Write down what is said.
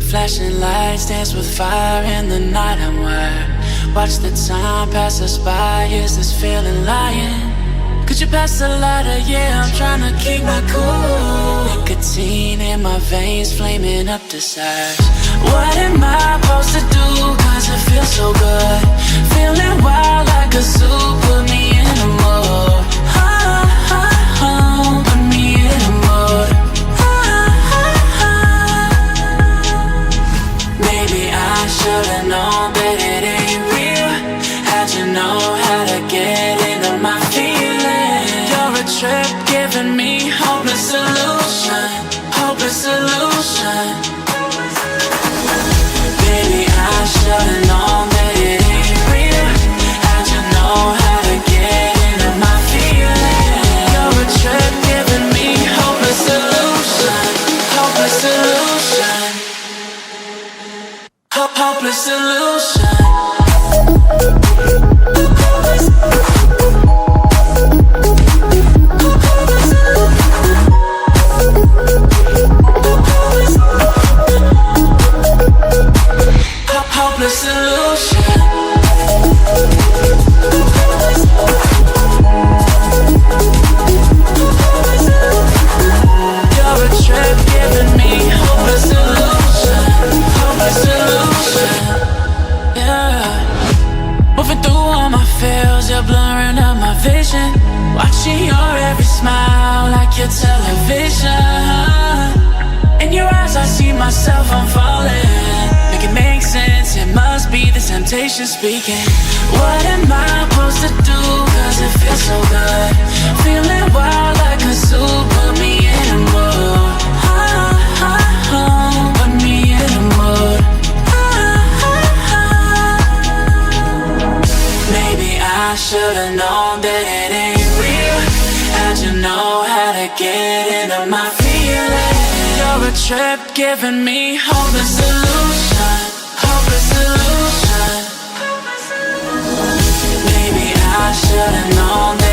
Flashing lights dance with fire in the night. I'm wired. Watch the time pass us by. Is this feeling lying? Could you pass the lighter? Yeah, I'm trying to keep my cool. Nicotine in my veins, flaming up desires. What am I supposed to do? Cause it feels so good. Feeling wild like a zoo. Put me in a mood. Put me in a mood. Maybe I should've known that it ain't real. How'd you know how to get into my feelings? You're a trip giving me hopeless solution. Hopeless solution. Baby, I should've known that it ain't real. How'd you know how to get into my feelings? You're a trip giving me hopeless solution. Hopeless solution. Hopeless solution. Hopeless solution. You're a trip giving me hopeless solution. Hopeless solution. Yeah. Moving through all my feels, you're blurring out my vision. Watching your every smile like your television. In your eyes I see myself, I'm falling. Make it make sense, it must be the temptation speaking. What am I supposed to do? Cause it feels so good. Feeling wild like a zoo. Put me in a mood. Put me in a mood. Maybe I should've known that it ain't real. How'd you know how to get into my feelings? You're a trip giving me hopeless solution. Hopeless solution. Maybe I should've known that